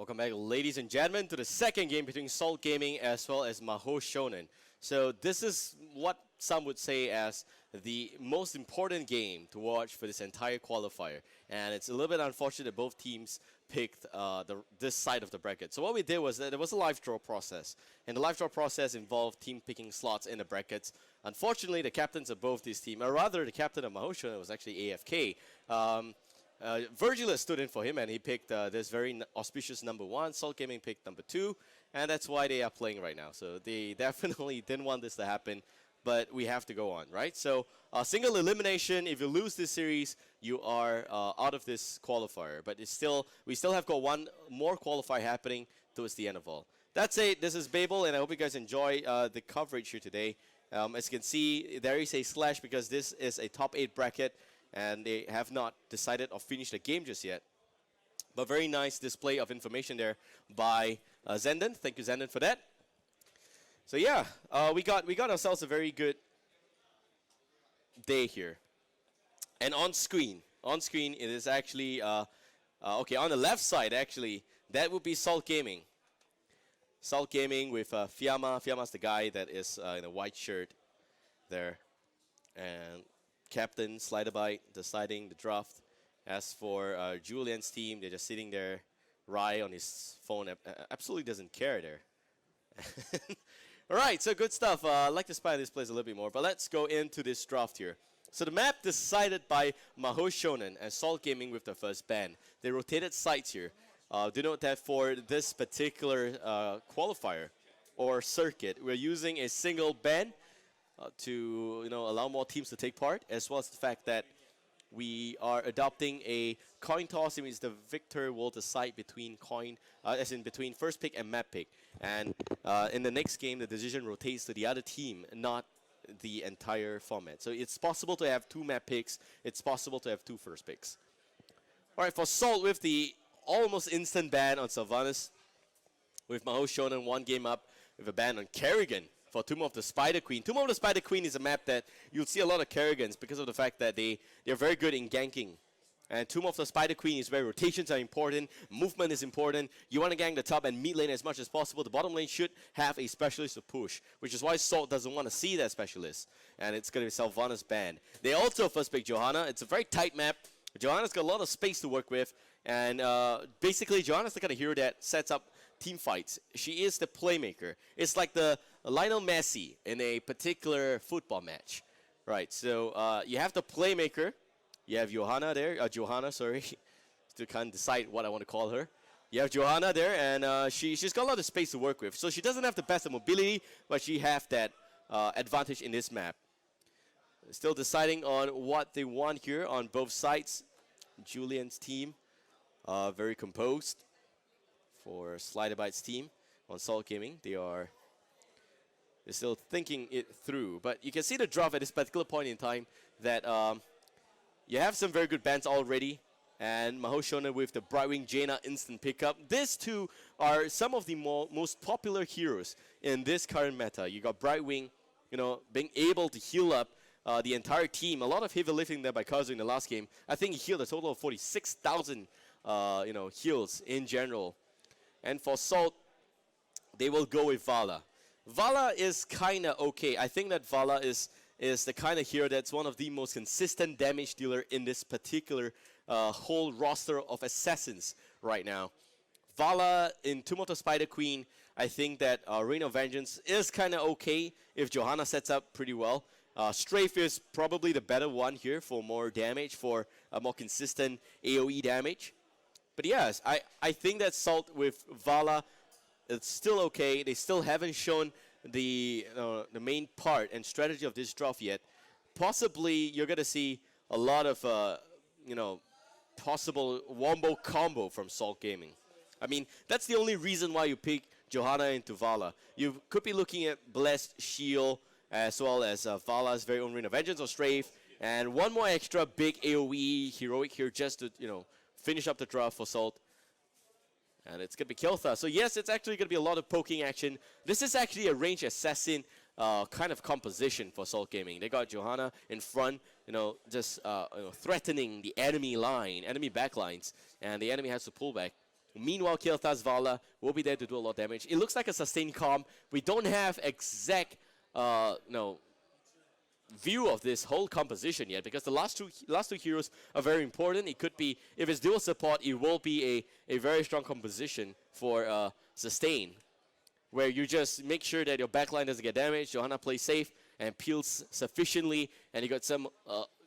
Welcome back, ladies and gentlemen, to the second game between Salt Gaming as well as Mahou Shounen. So this is what some would say as the most important game to watch for this entire qualifier. And it's a little bit unfortunate that both teams picked this side of the bracket. So what we did was that there was a live draw process. And the live draw process involved team picking slots in the brackets. Unfortunately, the captains of both these teams, or rather the captain of Mahou Shounen was actually AFK. Virgilus stood in for him, and he picked this very auspicious number 1. Salt Gaming picked number 2, and that's why they are playing right now. So they definitely didn't want this to happen, but we have to go on, right? So single elimination. If you lose this series, you are out of this qualifier. But we still have got one more qualifier happening towards the end of all. That's it. This is Babel, and I hope you guys enjoy the coverage here today. As you can see, there is a slash because this is a top 8 bracket. And they have not decided or finished the game just yet. But very nice display of information there by Zenden. Thank you, Zenden, for that. So yeah, we got ourselves a very good day here. And on screen it is actually okay, on the left side actually, that would be Salt Gaming. Salt Gaming with Fiamma. Fiamma's the guy that is in a white shirt there, and Captain Sliderbite deciding the draft. As for Julian's team, they're just sitting there. Rai on his phone absolutely doesn't care there. All right, so good stuff. I'd like to spy this place a little bit more, but let's go into this draft here. So the map decided by Mahou Shounen and Salt Gaming with the first ban. They rotated sites here. Do note that for this particular qualifier or circuit, we're using a single ban to allow more teams to take part, as well as the fact that we are adopting a coin toss. It means the victor will decide between between first pick and map pick. And in the next game, the decision rotates to the other team, not the entire format. So it's possible to have 2 map picks. It's possible to have 2 first picks. All right, for Salt with the almost instant ban on Sylvanas, with Mahou Shounen 1 game up with a ban on Kerrigan for Tomb of the Spider Queen. Tomb of the Spider Queen is a map that you'll see a lot of Kerrigans because of the fact that they're very good in ganking. And Tomb of the Spider Queen is where rotations are important, movement is important. You want to gank the top and mid lane as much as possible. The bottom lane should have a specialist to push, which is why Salt doesn't want to see that specialist. And it's going to be Sylvanas banned. They also first pick Johanna. It's a very tight map. Johanna's got a lot of space to work with. And basically, Johanna's the kind of hero that sets up team fights. She is the playmaker. It's like the Lionel Messi in a particular football match, right? So you have the playmaker. You have Johanna there. Johanna, sorry. Still can't decide what I want to call her. You have Johanna there, and she's got a lot of space to work with. So she doesn't have the best of mobility, but she has that advantage in this map. Still deciding on what they want here on both sides. Julian's team, very composed. For Sliderbite's team on Salt Gaming, they're still thinking it through. But you can see the draft at this particular point in time that you have some very good bans already. And Mahou Shounen with the Brightwing Jaina instant pickup. These two are some of the most popular heroes in this current meta. You got Brightwing, being able to heal up the entire team. A lot of heavy lifting there by Kazu in the last game. I think he healed a total of 46,000 heals in general. And for Salt, they will go with Vala. Vala is kind of okay. I think that Vala is the kind of hero that's one of the most consistent damage dealer in this particular whole roster of assassins right now. Vala in Tomb of the Spider Queen, I think that Reign of Vengeance is kind of okay if Johanna sets up pretty well. Strafe is probably the better one here for more damage, for a more consistent AoE damage. But yes, I think that Salt with Vala, it's still okay. They still haven't shown the main part and strategy of this draft yet. Possibly you're going to see a lot of possible wombo combo from Salt Gaming. I mean, that's the only reason why you pick Johanna into Vala. You could be looking at Blessed Shield as well as Vala's very own Reign of Vengeance or Strafe, and one more extra big AoE heroic here just to finish up the draft for Salt. And it's going to be Keltha. So yes, it's actually going to be a lot of poking action. This is actually a ranged assassin kind of composition for Salt Gaming. They got Johanna in front, just threatening the enemy line, enemy backlines, and the enemy has to pull back. Meanwhile, Kael'thas Vala will be there to do a lot of damage. It looks like a sustained comp. We don't have exact no view of this whole composition yet, because the last two heroes are very important. It could be, if it's dual support, it will be a very strong composition for sustain, where you just make sure that your backline doesn't get damaged, Johanna plays safe and peels sufficiently, and you got some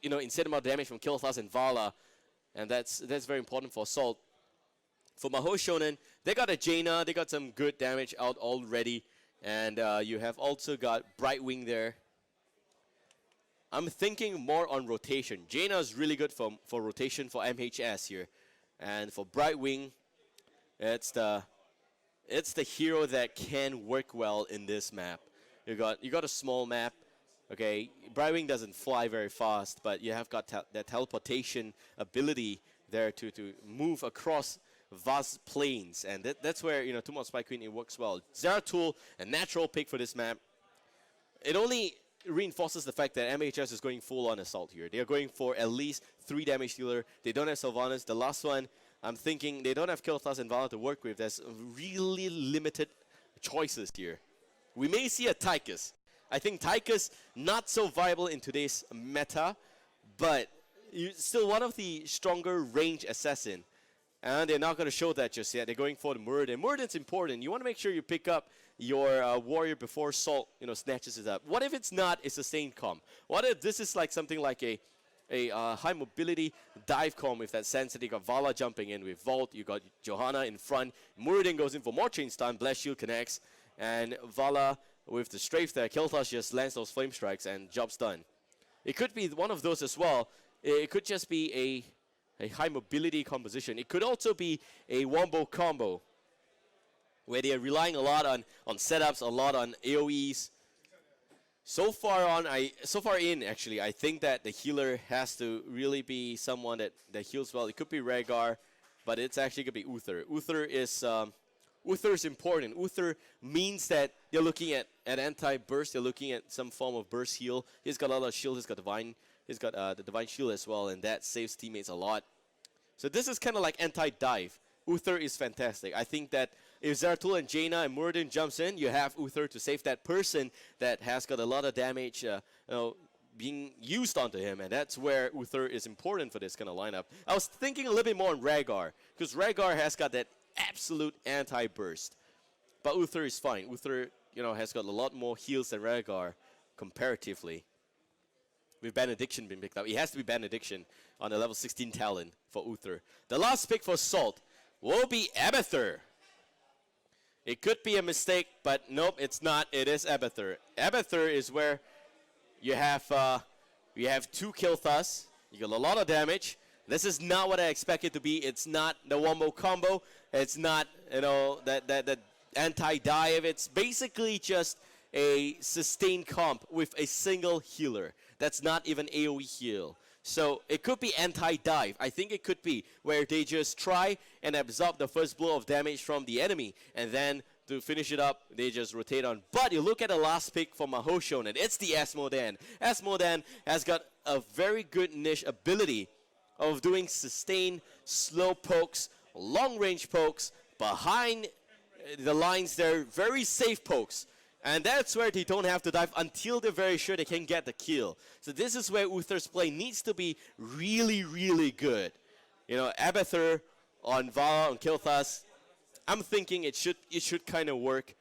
insane amount of damage from Kael'thas and Vala, and that's very important for Assault. For Mahou Shounen, they got a Jaina, they got some good damage out already, and you have also got Brightwing there. I'm thinking more on rotation. Jaina is really good for rotation for MHS here. And for Brightwing, it's the hero that can work well in this map. You got a small map. Okay, Brightwing doesn't fly very fast, but you have got that teleportation ability there to move across vast plains, and that's where Tomb of Spike Queen, it works well. Zeratul, a natural pick for this map. It only reinforces the fact that MHS is going full on assault here. They are going for at least 3 damage dealer. They don't have Sylvanas. The last one, I'm thinking they don't have Kael'thas and Vala to work with. There's really limited choices here. We may see a Tychus. I think Tychus not so viable in today's meta, but still one of the stronger range assassin. And they're not going to show that just yet. They're going for the Muradin. Muradin's important. You want to make sure you pick up your warrior before Salt snatches it up. What if it's not a sustained comp? What if this is like something like a high mobility dive comp with that sense that you got Vala jumping in with Vault, you got Johanna in front, Muradin goes in for more chain stun, Blast Shield connects, and Vala with the strafe there, Kael'thas just lands those flame strikes and job's done. It could be one of those as well. It could just be a high mobility composition. It could also be a wombo combo, where they are relying a lot on setups, a lot on AoEs. So far in, actually, I think that the healer has to really be someone that heals well. It could be Rhaegar, but it's actually going to be Uther. Uther is important. Uther means that they're looking at anti-burst. They're looking at some form of burst heal. He's got a lot of shield. He's got the divine shield as well, and that saves teammates a lot. So this is kind of like anti-dive. Uther is fantastic. I think that if Zeratul and Jaina and Muradin jumps in, you have Uther to save that person that has got a lot of damage being used onto him, and that's where Uther is important for this kind of lineup. I was thinking a little bit more on Rhaegar, because Rhaegar has got that absolute anti-burst. But Uther is fine. Uther, has got a lot more heals than Rhaegar comparatively. With Benediction being picked up. It has to be Benediction on the level 16 talent for Uther. The last pick for Salt will be Abathur. It could be a mistake, but nope, it's not. It is Abathur. Abathur is where you have 2 Kael'thas. You get a lot of damage. This is not what I expect it to be. It's not the wombo combo. It's not that anti-dive. It's basically just a sustained comp with a single healer. That's not even AoE heal. So it could be anti-dive. I think it could be where they just try and absorb the first blow of damage from the enemy, and then to finish it up, they just rotate on. But you look at the last pick for Mahou Shounen. It's the Asmodan. Asmodan has got a very good niche ability of doing sustained slow pokes, long range pokes, behind the lines there, very safe pokes. And that's where they don't have to dive until they're very sure they can get the kill. So this is where Uther's play needs to be really, really good. Abathur on Vala, on Kael'thas, I'm thinking it should kind of work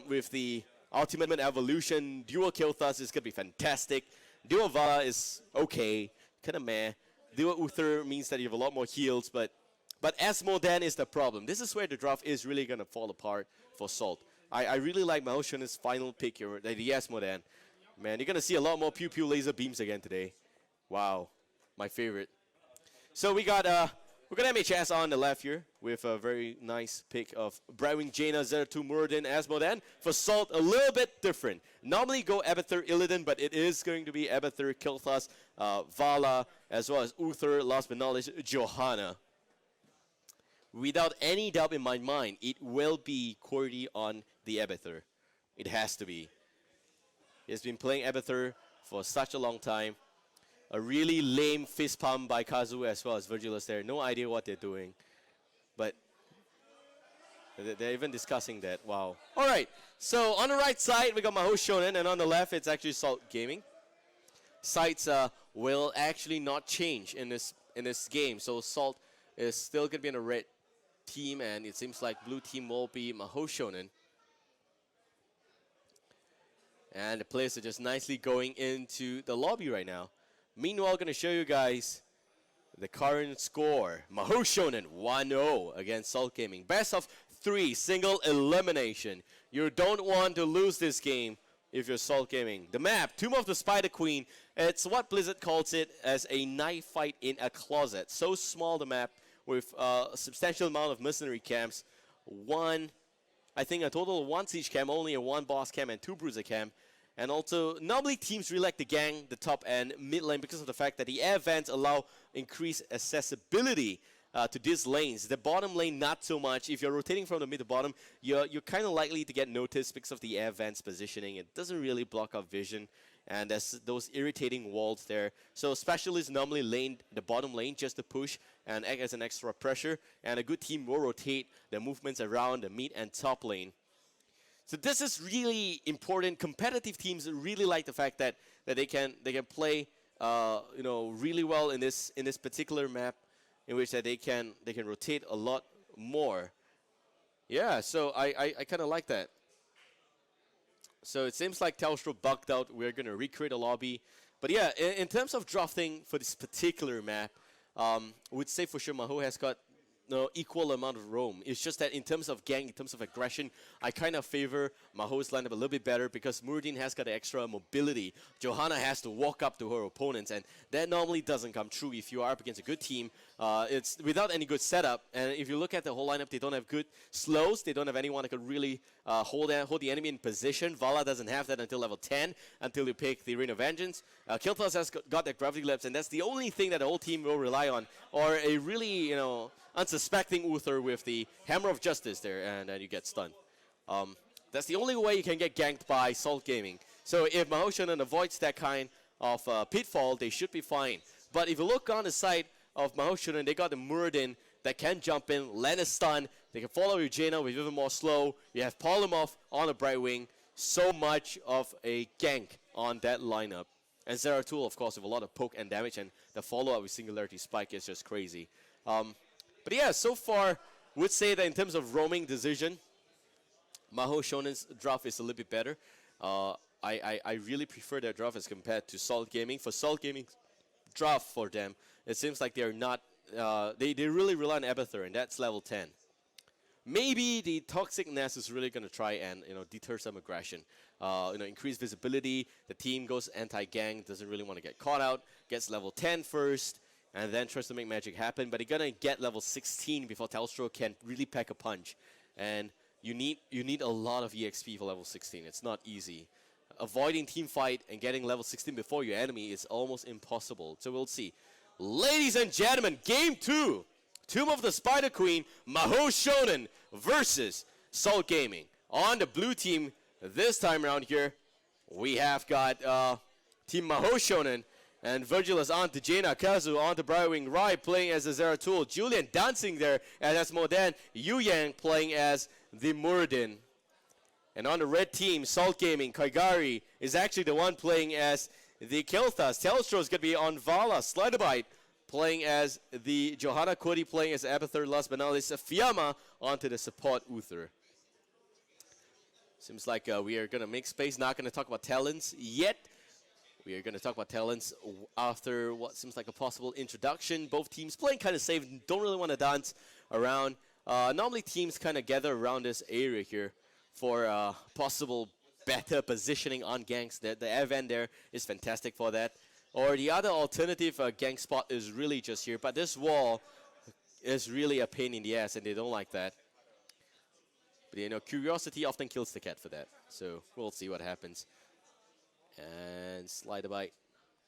with the Ultimate Evolution. Dual Kael'thas is going to be fantastic. Dual Vala is okay, kind of meh. Dual Uther means that you have a lot more heals, but Asmodan is the problem. This is where the draft is really going to fall apart for Salt. I really like Mahou Shounen's final pick here, the Asmodan. Man, you're going to see a lot more pew pew laser beams again today. Wow, my favorite. So we got MHS on the left here with a very nice pick of Brightwing, Jaina, Zeratul, Muradin, Asmodan. For Salt, a little bit different. Normally go Abathur, Illidan, but it is going to be Abathur, Kael'thas, Vala, as well as Uther, last but not least, Johanna. Without any doubt in my mind, it will be Cordy on the Abathur. It has to be. He's been playing Abathur for such a long time. A really lame fist pump by Kazu as well as Virgilus there. No idea what they're doing. But They're even discussing that. Wow. All right. So on the right side, we got Mahou Shounen, and on the left, it's actually Salt Gaming. Sides will actually not change in this game. So Salt is still going to be in a red team, and it seems like blue team will be Mahou Shounen. And the players are just nicely going into the lobby right now. Meanwhile, going to show you guys the current score. Mahou Shounen 1-0 against Salt Gaming. Best of 3, single elimination. You don't want to lose this game if you're Salt Gaming. The map, Tomb of the Spider Queen. It's what Blizzard calls it as a knife fight in a closet. So small the map with a substantial amount of mercenary camps. I think a total of 1 siege camp, only a 1 boss camp and 2 bruiser camp. And also, normally teams really like to gang the top and mid lane because of the fact that the air vents allow increased accessibility to these lanes. The bottom lane, not so much. If you're rotating from the mid to bottom, you're kind of likely to get noticed because of the air vents positioning. It doesn't really block out vision, and there's those irritating walls there. So specialists normally lane the bottom lane just to push and act as an extra pressure, and a good team will rotate their movements around the mid and top lane. So this is really important. Competitive teams really like the fact that they can play really well in this particular map, in which that they can rotate a lot more. Yeah, so I kind of like that. So it seems like Telstra bugged out. We're going to recreate a lobby. But yeah, in terms of drafting for this particular map, I would say for sure Mahou has got equal amount of roam. It's just that in terms of gang, in terms of aggression, I kind of favor Mahou's lineup a little bit better because Muradin has got extra mobility. Johanna has to walk up to her opponents, and that normally doesn't come true if you are up against a good team. It's without any good setup, and if you look at the whole lineup, they don't have good slows. They don't have anyone that could really hold the enemy in position. Vala doesn't have that until level 10, until you pick the Rain of Vengeance. Kiltas has got that gravity lips, and that's the only thing that the whole team will rely on, or a really, unsuspecting Uther with the Hammer of Justice there, and then you get stunned. That's the only way you can get ganked by Salt Gaming. So if Mahou Shounen avoids that kind of pitfall, they should be fine. But if you look on the side of Mahou Shounen, they got the Muradin that can jump in, land a stun. They can follow Eugenia with even more slow. You have Polymorph on the Brightwing. So much of a gank on that lineup. And Zeratul, of course, with a lot of poke and damage, and the follow-up with Singularity Spike is just crazy. But yeah, so far, would say that in terms of roaming decision, Mahou Shounen's draft is a little bit better. I really prefer their draft as compared to Salt Gaming. For Salt Gaming's draft for them, it seems like they're not, they really rely on Abathur, and that's level 10. Maybe the Toxic Nest is really going to try and deter some aggression. Increase visibility, the team goes anti-gang, doesn't really want to get caught out, gets level 10 first, and then tries to make magic happen, but you're gonna get level 16 before Telstra can really pack a punch. And you need a lot of EXP for level 16. It's not easy. Avoiding team fight and getting level 16 before your enemy is almost impossible. So we'll see. Ladies and gentlemen, game 2. Tomb of the Spider Queen, Mahou Shounen versus Salt Gaming. On the blue team this time around here, we have got Team Mahou Shounen. And Virgil is on to Jaina, Kazu on to Brightwing, Rai playing as the Zeratul, Julian dancing there as Modan, Yu Yang playing as the Muradin. And on the red team, Salt Gaming, Kaigari is actually the one playing as the Kilthas. Telstra is going to be on Vala, Sliderbite playing as the Johanna, Cody playing as Abathur, last but not least, Fiamma onto the support Uther. Seems like we are going to make space, not going to talk about talents yet. We are going to talk about talents after what seems like a possible introduction. Both teams playing kind of safe, don't really want to dance around. Normally teams kind of gather around this area here for possible better positioning on ganks. The air vent there is fantastic for that. Or the other alternative gank spot is really just here, but this wall is really a pain in the ass and they don't like that. But curiosity often kills the cat for that. So we'll see what happens. And slide a bite.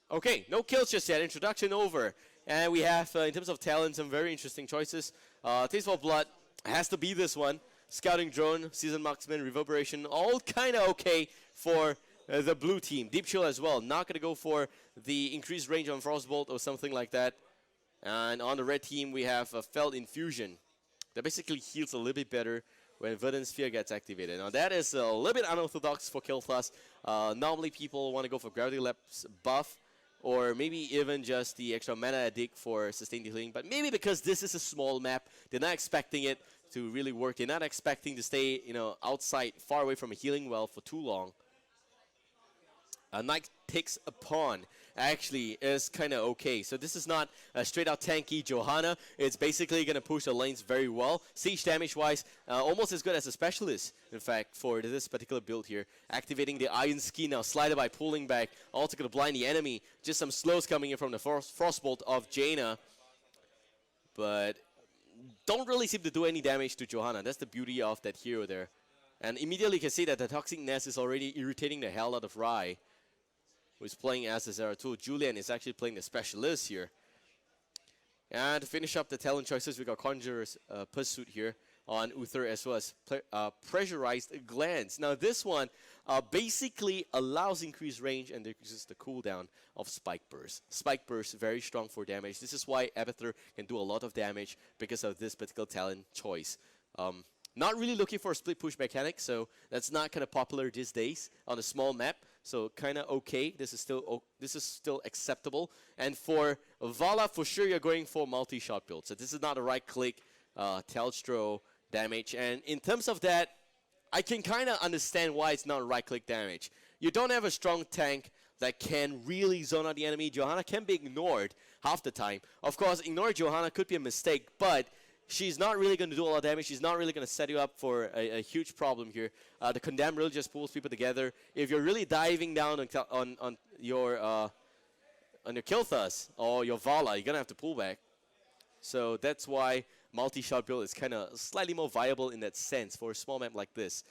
Okay, no kills just yet. Introduction over. And we have, in terms of talent, some very interesting choices. Taste for Blood has to be this one. Scouting Drone, Seasoned Marksman, Reverberation, all kind of okay for the blue team. Deep Chill as well. Not going to go for the increased range on Frostbolt or something like that. And on the red team, we have Felt Infusion. That basically heals a little bit better when Verdant Sphere gets activated. Now that is a little bit unorthodox for Kilthus. Normally people want to go for Gravity Lapse buff, or maybe even just the extra mana addict for sustained healing. But maybe because this is a small map, they're not expecting it to really work. They're not expecting to stay, outside, far away from a healing well for too long. Knight takes a pawn actually is kind of okay. So this is not a straight out tanky Johanna. It's basically going to push the lanes very well. Siege damage wise, almost as good as a specialist, in fact, for this particular build here. Activating the Iron Ski now, slider by pulling back. Also going to blind the enemy. Just some slows coming in from the Frostbolt of Jaina. But don't really seem to do any damage to Johanna. That's the beauty of that hero there. And immediately you can see that the Toxic Nest is already irritating the hell out of Rai, who's playing as a Zeratul. Julian is actually playing the specialist here. And to finish up the talent choices, we got Conjurer's Pursuit here on Uther, as well as Pressurized Glance. Now this one basically allows increased range and decreases the cooldown of Spike Burst. Spike Burst, very strong for damage. This is why Abathur can do a lot of damage because of this particular talent choice. Not really looking for a split push mechanic, so that's not kind of popular these days on a small map. So kind of okay. This is still acceptable. And for Vala, for sure you're going for multi-shot build. So this is not a right-click Telstra damage. And in terms of that, I can kind of understand why it's not right-click damage. You don't have a strong tank that can really zone out the enemy. Johanna can be ignored half the time. Of course, ignore Johanna could be a mistake, but she's not really going to do a lot of damage. She's not really going to set you up for a huge problem here. The Condemn really just pulls people together. If you're really diving down on your Kilthus or your Vala, you're going to have to pull back. So that's why multi-shot build is kind of slightly more viable in that sense for a small map like this.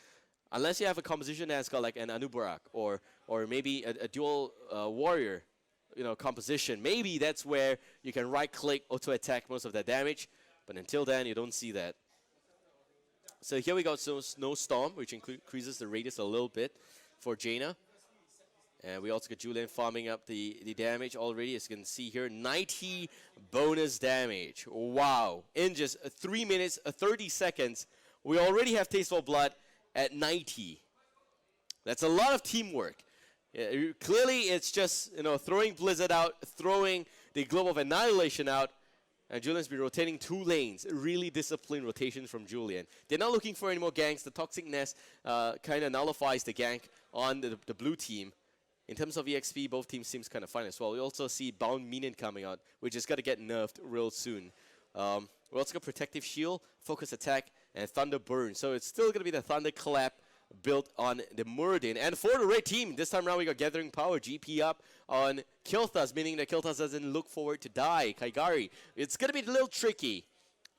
Unless you have a composition that's got like an Anubarak or maybe a dual warrior, composition. Maybe that's where you can right-click auto-attack most of that damage. But until then, you don't see that. So here we got Snowstorm, which increases the radius a little bit for Jaina. And we also got Julian farming up the damage already. As you can see here, 90 bonus damage. Wow. In just 3 minutes, 30 seconds, we already have Taste for Blood at 90. That's a lot of teamwork. Clearly, it's just, throwing Blizzard out, throwing the Globe of Annihilation out. And Julian's been rotating 2 lanes. Really disciplined rotations from Julian. They're not looking for any more ganks. The Toxic Nest kind of nullifies the gank on the blue team. In terms of EXP, both teams seems kind of fine as well. We also see Bound Minion coming out, which is going to get nerfed real soon. We also got Protective Shield, Focus Attack, and Thunder Burn. So it's still going to be the Thunder Clap built on the Muradin. And for the red team, this time around we got Gathering Power, GP up on Kilthus, meaning that Kilthus doesn't look forward to die. Kaigari, it's going to be a little tricky.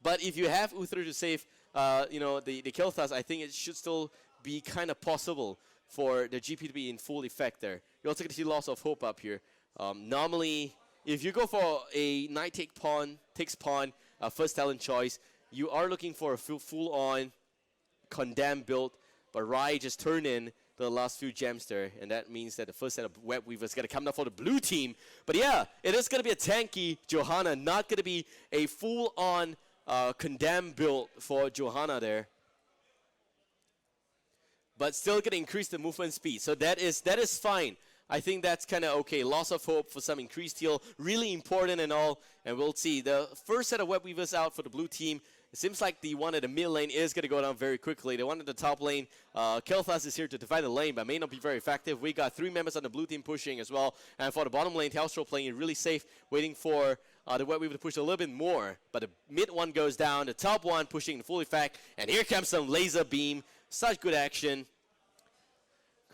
But if you have Uther to save, the Kilthus, I think it should still be kind of possible for the GP to be in full effect there. You're also going to see Loss of Hope up here. Normally, if you go for a Knight takes pawn, first talent choice, you are looking for a full-on Condemn build. But Rai just turned in the last few gems there, and that means that the first set of Web Weavers is going to come down for the blue team. But yeah, it is going to be a tanky Johanna, not going to be a full-on Condemn build for Johanna there. But still going to increase the movement speed, so that is fine. I think that's kind of okay. Loss of Hope for some increased heal, really important and all. And we'll see. The first set of Web Weavers out for the blue team. It seems like the one at the mid lane is going to go down very quickly. The one at the top lane, Kel'Thas is here to divide the lane, but may not be very effective. We got 3 members on the blue team pushing as well. And for the bottom lane, Telstra playing it really safe, waiting for the Web Weaver to push a little bit more. But the mid one goes down, the top one pushing in full effect. And here comes some laser beam. Such good action.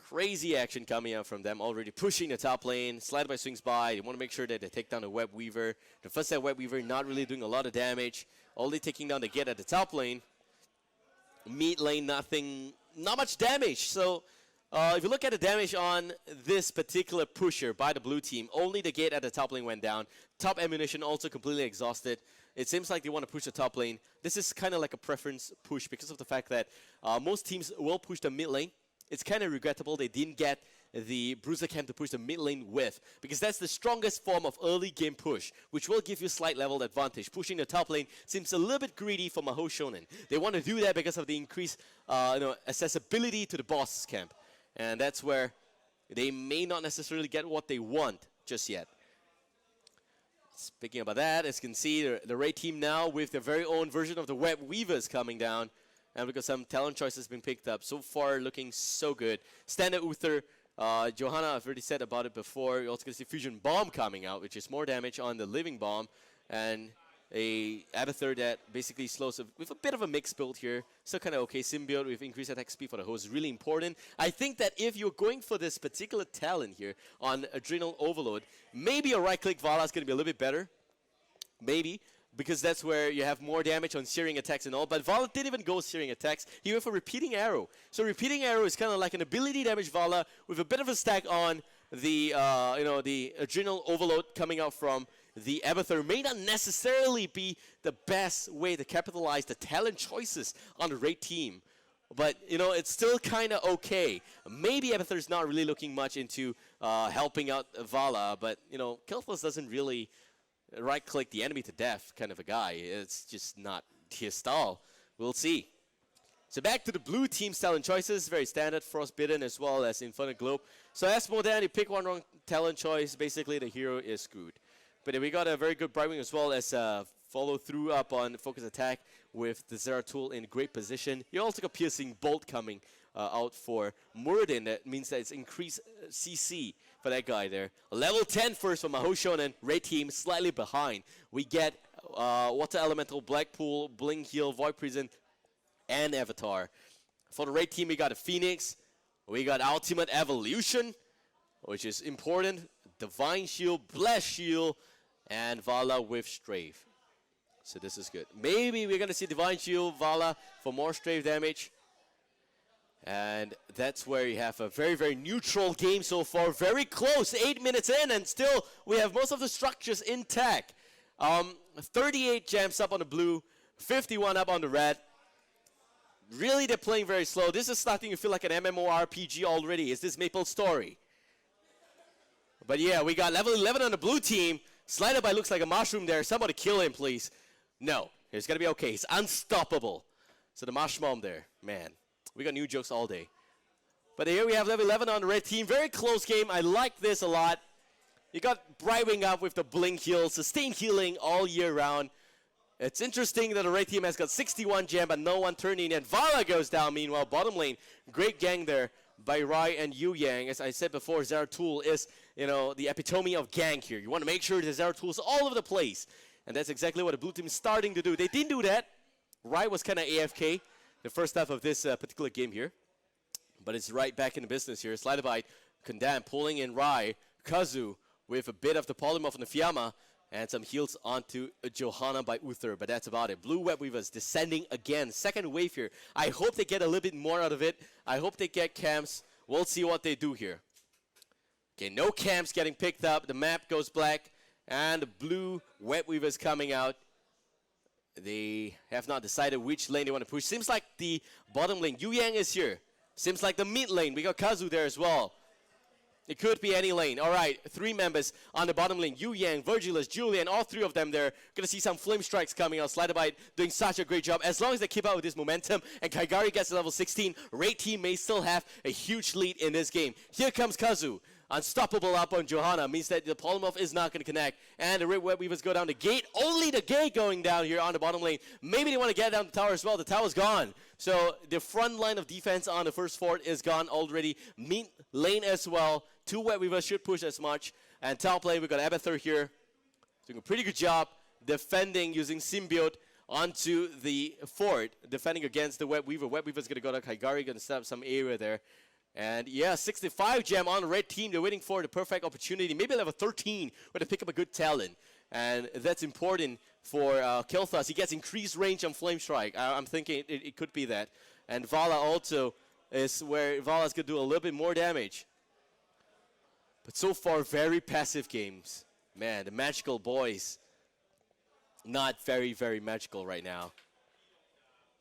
Crazy action coming out from them, already pushing the top lane. Slider by swings by. They want to make sure that they take down the Web Weaver. The first set Web Weaver not really doing a lot of damage. Only taking down the Gate at the top lane. Mid lane, not much damage. So if you look at the damage on this particular pusher by the blue team, only the Gate at the top lane went down. Top ammunition also completely exhausted. It seems like they want to push the top lane. This is kind of like a preference push because of the fact that most teams will push the mid lane. It's kind of regrettable they didn't get the Bruiser camp to push the mid lane with, because that's the strongest form of early game push, which will give you slight level advantage. Pushing the top lane seems a little bit greedy for Mahou Shounen. They want to do that because of the increased accessibility to the boss camp, and that's where they may not necessarily get what they want just yet. Speaking about that, as you can see, the Ray team now with their very own version of the Web Weavers coming down, and because some talent choices been picked up. So far, looking so good. Standard Uther, Johanna, I've already said about it before. You're also going to see Fusion Bomb coming out, which is more damage on the Living Bomb, and a Abathur that basically slows with a bit of a mixed build here. Still kind of okay. Symbiote with increased attack speed for the host is really important. I think that if you're going for this particular talent here on Adrenal Overload, maybe a right-click Vala is going to be a little bit better. Maybe. Because that's where you have more damage on searing attacks and all. But Vala didn't even go searing attacks. He went for Repeating Arrow. So Repeating Arrow is kind of like an ability damage Vala with a bit of a stack on the the Adrenal Overload coming out from the Abathur. May not necessarily be the best way to capitalize the talent choices on the Raid team. But, it's still kind of okay. Maybe Abathur's not really looking much into helping out Vala. But, Kelthos doesn't really right-click the enemy to death kind of a guy. It's just not his style. We'll see. So back to the blue team's talent choices. Very standard. Frostbitten as well as Infinite Globe. So as Modan, you pick one wrong talent choice, basically the hero is screwed. But we got a very good Brightwing as well as follow through up on focus attack with the Zeratul in great position. You also got Piercing Bolt coming out for Muradin. That means that it's increased CC for that guy there. Level 10 first for Mahou Shounen. Red team slightly behind. We get Water Elemental, Blackpool, Blink Heal, Void Prison, and Avatar. For the Red team, we got a Phoenix. We got Ultimate Evolution, which is important. Divine Shield, Blast Shield, and Vala with Strafe. So this is good. Maybe we're going to see Divine Shield, Vala for more Strafe damage. And that's where you have a very, very neutral game so far. Very close, 8 minutes in, and still we have most of the structures intact. 38 gems up on the blue, 51 up on the red. Really, they're playing very slow. This is starting to feel like an MMORPG already. Is this Maple Story? But yeah, we got level 11 on the blue team. Slider by looks like a mushroom there. Somebody kill him, please. No, it's going to be okay. He's unstoppable. So the mushroom there, man. We got new jokes all day. But here we have level 11 on the red team. Very close game. I like this a lot. You got Brightwing up with the Blink Heal. Sustained healing all year round. It's interesting that the red team has got 61 gem, but no one turning. And Vala goes down, meanwhile. Bottom lane, great gang there by Rai and Yu Yang. As I said before, Zeratul is, the epitome of gang here. You want to make sure the Zeratul is all over the place. And that's exactly what the blue team is starting to do. They didn't do that. Rai was kind of AFK the first half of this particular game here. But it's right back in the business here. Sliderbite, Condemn, pulling in Rai. Kazu with a bit of the polymorph on the Fiamma. And some heals onto Johanna by Uther. But that's about it. Blue Web Weavers descending again. Second wave here. I hope they get a little bit more out of it. I hope they get camps. We'll see what they do here. Okay, no camps getting picked up. The map goes black. And the blue Web Weavers coming out. They have not decided which lane they want to push. Seems like the bottom lane. Yu Yang is here. Seems like the mid lane. We got Kazu there as well. It could be any lane. All right, 3 members on the bottom lane. Yu Yang, Virgilus, Julian, all 3 of them there. Going to see some flame strikes coming out. Sliderbite doing such a great job. As long as they keep up with this momentum and Kaigari gets to level 16, Raid team may still have a huge lead in this game. Here comes Kazu. Unstoppable up on Johanna. Means that the polymorph is not going to connect. And the Red Web Weavers go down the gate. Only the gate going down here on the bottom lane. Maybe they want to get down the tower as well. The tower's gone. So the front line of defense on the first fort is gone already. Mid lane as well. 2 Web Weavers should push as much. And top lane, we got Abathur here. Doing a pretty good job defending using Symbiote onto the fort. Defending against the Web Weaver. Web Weaver's going to go to Kaigari. Going to set up some area there. And yeah, 65 gem on the red team. They're waiting for the perfect opportunity. Maybe level 13 where they pick up a good talent. And that's important for Kel'Thas. He gets increased range on Flame Strike. I'm thinking it could be that. And Vala also is where Vala's going to do a little bit more damage. But so far, very passive games. Man, the magical boys, not very, very magical right now.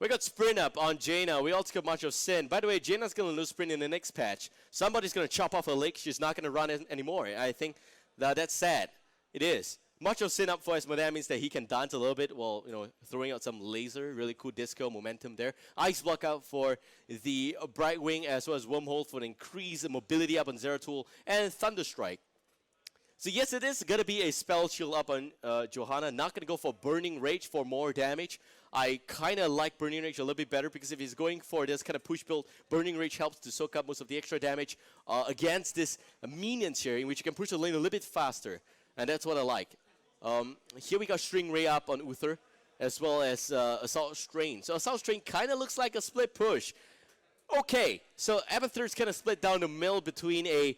We got sprint up on Jaina. We also got Mahou Shounen. By the way, Jaina's going to lose sprint in the next patch. Somebody's going to chop off her leg. She's not going to run anymore. I think that's sad. It is. Mahou Shounen up for Esmo. That means that he can dance a little bit while, throwing out some laser. Really cool disco momentum there. Ice block out for the Bright Wing, as well as Wormhole for the increased mobility up on Zero Tool. And Thunder Strike. So yes, it is going to be a spell shield up on Johanna. Not going to go for Burning Rage for more damage. I kind of like Burning Rage a little bit better because if he's going for this kind of push build, Burning Rage helps to soak up most of the extra damage against this minions here, in which you can push the lane a little bit faster. And that's what I like. Here we got String Ray up on Uther, as well as Assault Strain. So Assault Strain kind of looks like a split push. Okay, so Abathur's kind of split down the middle between a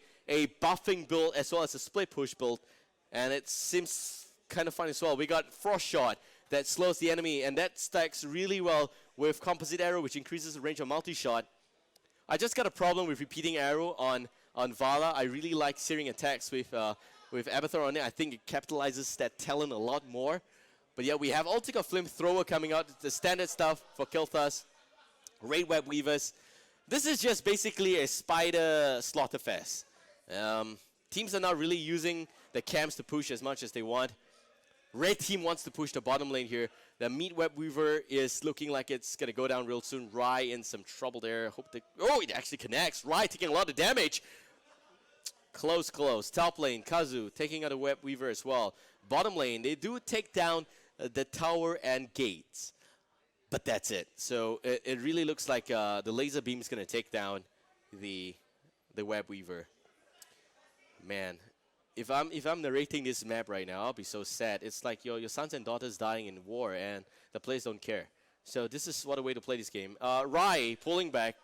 buffing build as well as a split push build, and it seems kind of fun as well. We got Frost Shot that slows the enemy, and that stacks really well with Composite Arrow, which increases the range of multi-shot. I just got a problem with repeating arrow on Vala. I really like searing attacks with Abathur on it. I think it capitalizes that talent a lot more. But yeah, we have Ultica Flamethrower coming out, the standard stuff for Kilthas, Raid Web Weavers. This is just basically a spider slaughterfest. Teams are not really using the camps to push as much as they want. Red team wants to push the bottom lane here. The Meat Web Weaver is looking like it's going to go down real soon. Rai in some trouble there. Oh, it actually connects. Rai taking a lot of damage. Close. Top lane, Kazu taking out a Web Weaver as well. Bottom lane, they do take down the tower and gates. But that's it. So it really looks like the laser beam is going to take down the Web Weaver. Man, if I'm narrating this map right now, I'll be so sad. It's like your sons and daughters dying in war, and the players don't care. So this is what a way to play this game. Rai pulling back.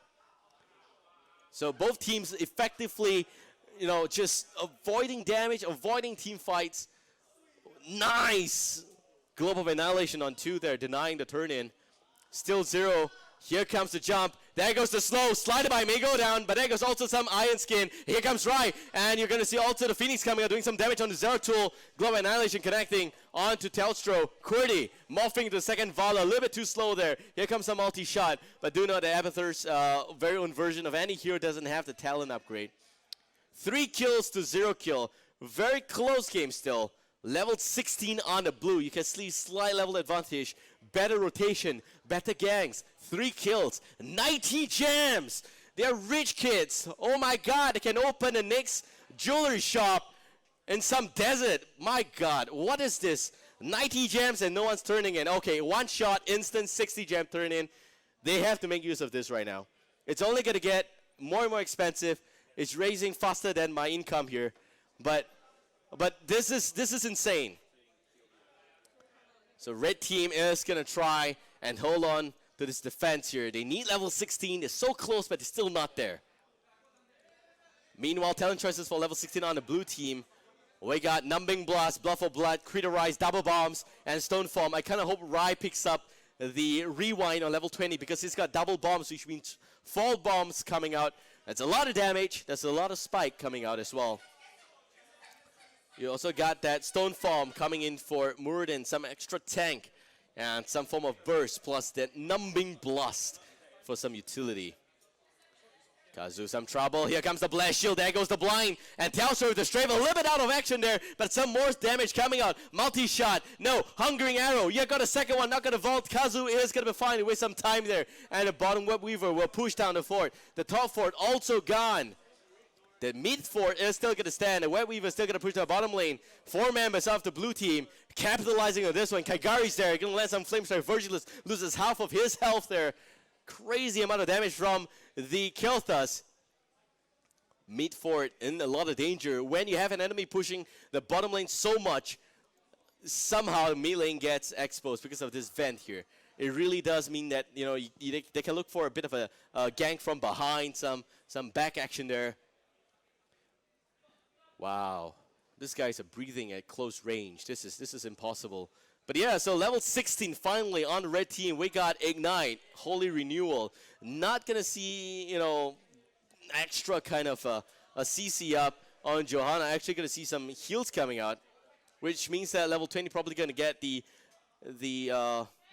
So both teams effectively, just avoiding damage, avoiding team fights. Nice! Globe of Annihilation on 2 there, denying the turn-in. Still 0. Here comes the jump. There goes the slow. Slided by may go down, but there goes also some Iron Skin. Here comes Rai, and you're going to see also the Phoenix coming out, doing some damage on the Zero Tool. Globe of Annihilation connecting onto Telstro. Qwerty morphing to the second Vala. A little bit too slow there. Here comes some multi-shot, but do know that Abathur's very own version of any hero doesn't have the talent upgrade. 3 kills to 0 kill. Very close game still. Level 16 on the blue. You can see slight level advantage. Better rotation. Better gangs. 3 kills. 90 gems. They're rich kids. Oh my god. They can open the next jewelry shop in some desert. My god. What is this? 90 gems and no one's turning in. Okay, one shot. Instant 60 gem turn in. They have to make use of this right now. It's only going to get more and more expensive. It's raising faster than my income here. But this is insane. So red team is going to try and hold on to this defense here. They need level 16. They're so close, but they're still not there. Meanwhile, talent choices for level 16 on the blue team. We got Numbing Blast, Blood for Blood, Criterize, Double Bombs, and Stone Form. I kind of hope Rai picks up the Rewind on level 20 because he's got Double Bombs, which means 4 bombs coming out. That's a lot of damage. That's a lot of spike coming out as well. You also got that Stone Form coming in for Muradin, some extra tank, and some form of burst, plus that Numbing Blast for some utility. Kazu, some trouble. Here comes the Blast Shield. There goes the blind. And Telstra with the strafe, a little bit out of action there, but some more damage coming out. Multi-shot. No. Hungering Arrow. You got a second one. Not going to vault. Kazu is going to be fine. Waste some time there. And the bottom Web Weaver will push down the fort. The top fort also gone. The mid fort is still going to stand. The Web Weaver is still going to push to the bottom lane. 4 members of the blue team capitalizing on this one. Kaigari's there. Going to let some flame strike. Virgilus loses half of his health there. Crazy amount of damage from the Kilthas. Mid fort in a lot of danger. When you have an enemy pushing the bottom lane so much, somehow the mid lane gets exposed because of this vent here. It really does mean that, they can look for a bit of a gank from behind, some back action there. Wow, this guy's breathing at close range. This is impossible. But yeah, so level 16 finally on the red team. We got Ignite, Holy Renewal. Not gonna see extra kind of a CC up on Johanna. Actually gonna see some heals coming out, which means that level 20 probably gonna get the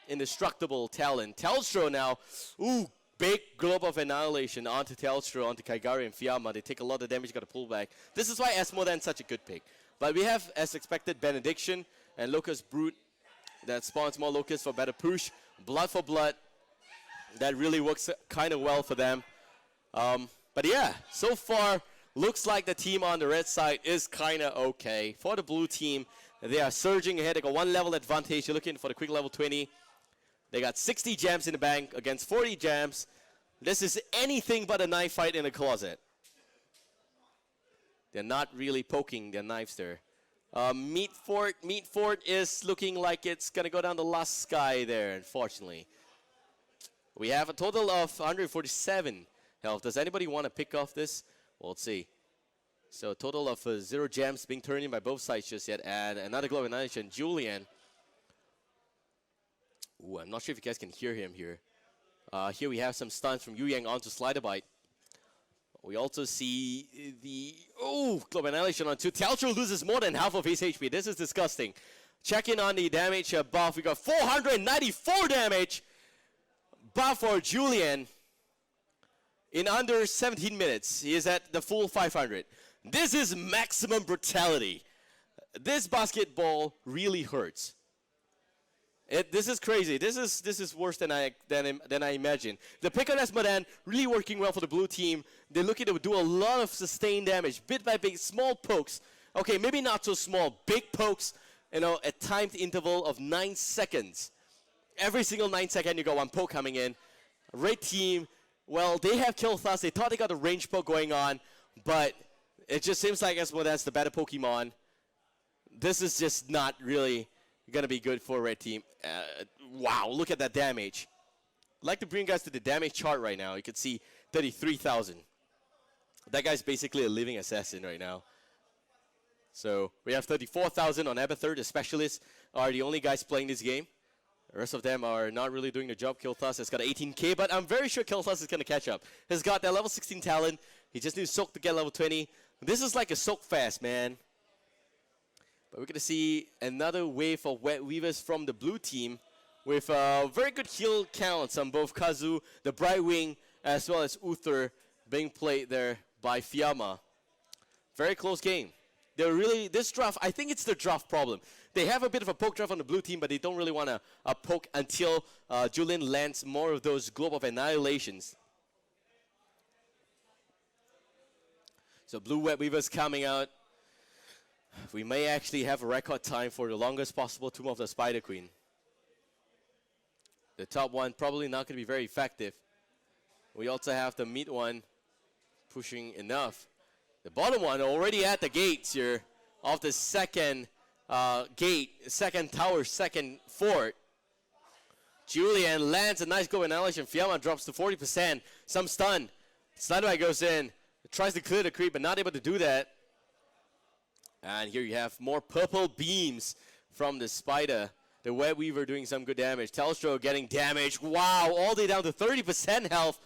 indestructible talent. Telstra now, ooh, big globe of annihilation onto Telstra, onto Kaigari and Fiamma. They take a lot of damage, got to pull back. This is why Asmodean's such a good pick. But we have, as expected, Benediction and Locust Brute that spawns more Locusts for better push. Blood for Blood, that really works kind of well for them. But yeah, so far, looks like the team on the red side is kind of okay. For the blue team, they are surging ahead. They got 1 level advantage. You're looking for the quick level 20. They got 60 gems in the bank against 40 gems. This is anything but a knife fight in a closet. They're not really poking their knives there. Meat Fort is looking like it's going to go down the last sky there, unfortunately. We have a total of 147 health. Does anybody want to pick off this? Well, let's see. So a total of 0 gems being turned in by both sides just yet. And another Global Annihilation, Julian. Ooh, I'm not sure if you guys can hear him here. Here we have some stuns from Yu Yang onto Slider Bite. We also see the, Global Annihilation on 2. Telstra loses more than half of his HP. This is disgusting. Check in on the damage buff. We got 494 damage buff for Julian. In under 17 minutes, he is at the full 500. This is maximum brutality. This basketball really hurts. This is crazy. This is worse than I imagined. The pick on Asmodean really working well for the blue team. They're looking to do a lot of sustained damage, bit by bit, small pokes. Okay, maybe not so small, big pokes. You know, a timed interval of 9 seconds. Every single 9 seconds, you got 1 poke coming in. Red team, well, they have Kill Thus. They thought they got a range poke going on, but it just seems like Asmodean's the better Pokemon. This is just not really going to be good for Red team. Wow, look at that damage. I'd like to bring you guys to the damage chart right now. You can see 33,000. That guy's basically a living assassin right now. So we have 34,000 on Abathur. The specialists are the only guys playing this game. The rest of them are not really doing the job. Kilthus has got 18k, but I'm very sure Kilthus is going to catch up. He's got that level 16 talent. He just needs Soak to get level 20. This is like a Soak fast, man. But we're going to see another wave of Wet Weavers from the blue team with very good heal counts on both Kazu, the Brightwing, as well as Uther being played there by Fiamma. Very close game. They're really, this draft, I think it's the draft problem. They have a bit of a poke draft on the blue team, but they don't really want to poke until Julian lands more of those Globe of Annihilations. So blue Wet Weavers coming out. We may actually have a record time for the longest possible Tomb of the Spider Queen. The top one probably not going to be very effective. We also have the mid one pushing enough. The bottom one already at the gates here of the second gate, second tower, second fort. Julian lands a nice Globe Annihilation. Fiamma drops to 40%. Some stun. Slideway goes in. Tries to clear the creep, but not able to do that. And here you have more purple beams from the spider. The Web Weaver doing some good damage. Telstra getting damage. Wow, all the way down to 30% health.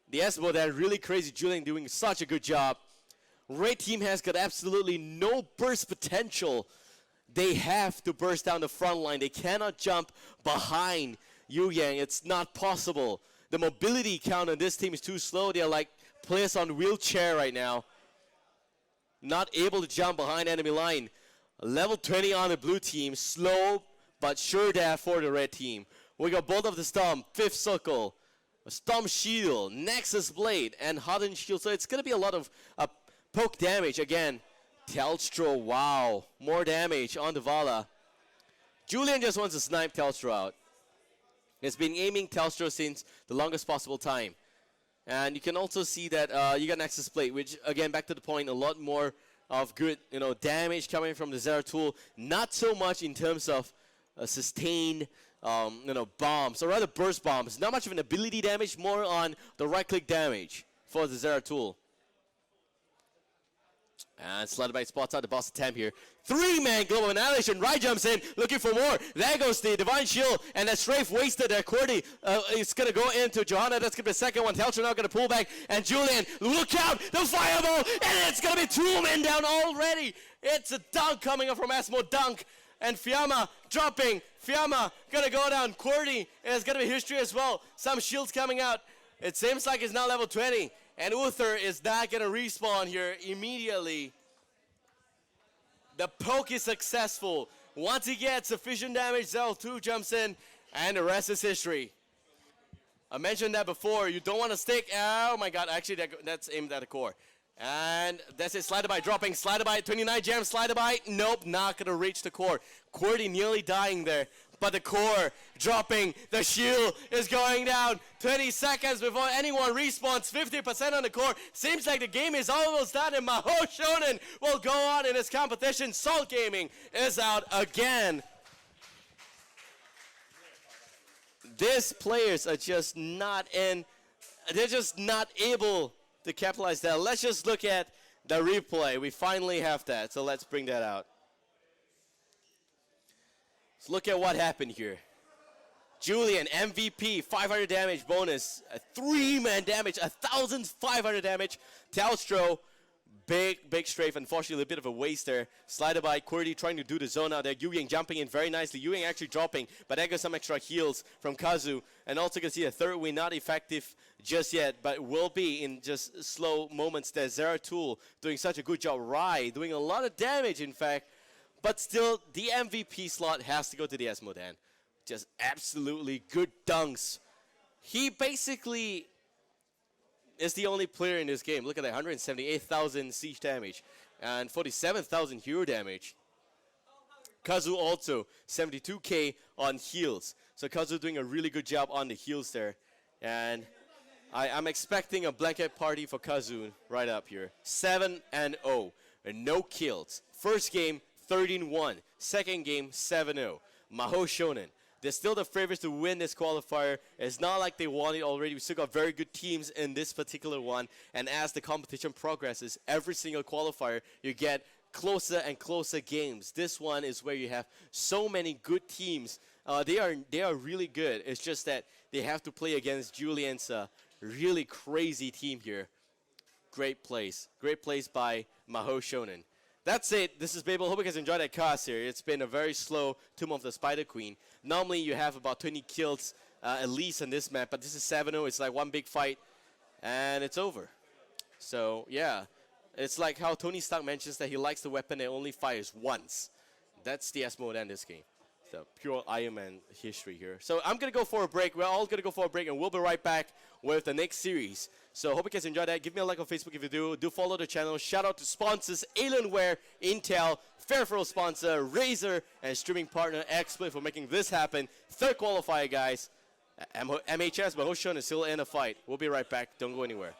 The Esbo, that really crazy Julian doing such a good job. Red team has got absolutely no burst potential. They have to burst down the front line. They cannot jump behind Yu Yang. It's not possible. The mobility count on this team is too slow. They're like players on wheelchair right now. Not able to jump behind enemy line. Level 20 on the blue team. Slow but sure death for the red team. We got both of the Stomp, 5th Circle, Stomp Shield, Nexus Blade, and Hardened Shield. So it's going to be a lot of poke damage again. Telstra, wow. More damage on the Vala. Julian just wants to snipe Telstra out. He's been aiming Telstra since the longest possible time. And you can also see that you got Nexus Blade, which, again, back to the point, a lot more of good, damage coming from the Zeratul. Not so much in terms of sustained, bombs, or rather burst bombs. Not much of an ability damage, more on the right-click damage for the Zeratul. And Slutterbyte spots out the boss attempt here. 3-man Global Annihilation. Rai jumps in, looking for more. There goes the Divine Shield, and that strafe wasted there. Cordy is going to go into Johanna. That's going to be the second one. Telstra now going to pull back. And Julian, look out, the fireball, and it's going to be 2 men down already. It's a dunk coming up from Asmo Dunk. and Fiamma dropping. Fiamma gonna go down. QWERTY is gonna be history as well. Some shields coming out. It seems like it's now level 20. And Uther is not gonna respawn here immediately. The poke is successful. Once he gets sufficient damage, Zell2 jumps in, and the rest is history. I mentioned that before. You don't want to stick. Oh my god, actually that's aimed at the core. And that's it. Slider by dropping. Slider by 29 gems. Slider by. Nope, not going to reach the core. QWERTY nearly dying there. But the core dropping. The shield is going down. 20 seconds before anyone respawns. 50% on the core. Seems like the game is almost done. And Mahou Shounen will go on in this competition. Salt Gaming is out again. These players are just not in. They're just not able to capitalize that. Let's just look at the replay. We finally have that, so let's bring that out. Let's look at what happened here. Julian, MVP, 500 damage bonus, a 3-man damage, 1,500 damage. Telstra, big strafe, unfortunately a bit of a waste there. Slider by QWERTY trying to do the zone out there. Yuying jumping in very nicely. Yuying actually dropping, but there goes some extra heals from Kazu. And also can see a third win, not effective just yet, but will be in just slow moments there. Zeratul doing such a good job. Rai doing a lot of damage, in fact, but still the MVP slot has to go to the Esmodan. Just absolutely good dunks. He basically is the only player in this game. Look at that, 178,000 siege damage and 47,000 hero damage. Kazu also 72k on heals. So Kazu doing a really good job on the heals there. And I'm expecting a blanket party for Kazu right up here. 7-0 and no kills. First game 13-1. Second game 7-0. Mahou Shounen. They're still the favorites to win this qualifier. It's not like they won it already. We still got very good teams in this particular one. And as the competition progresses, every single qualifier, you get closer and closer games. This one is where you have so many good teams. They are really good. It's just that they have to play against Julian's really crazy team here. Great plays. Great plays by Mahou Shounen. That's it. This is Babel. Hope you guys enjoyed that cast here. It's been a very slow Tomb of the Spider Queen. Normally you have about 20 kills at least on this map, but this is 7-0. It's like one big fight, and it's over. So, yeah. It's like how Tony Stark mentions that he likes the weapon that only fires once. That's the S mode in this game. So, pure Iron Man history here. So, I'm going to go for a break. We're all going to go for a break, and we'll be right back with the next series. So, hope you guys enjoyed that. Give me a like on Facebook if you do. Do follow the channel. Shout out to sponsors, Alienware, Intel, Fairfield sponsor, Razer, and streaming partner, XSplit for making this happen. Third qualifier, guys. MHS, Mahou Shounen is still in a fight. We'll be right back. Don't go anywhere.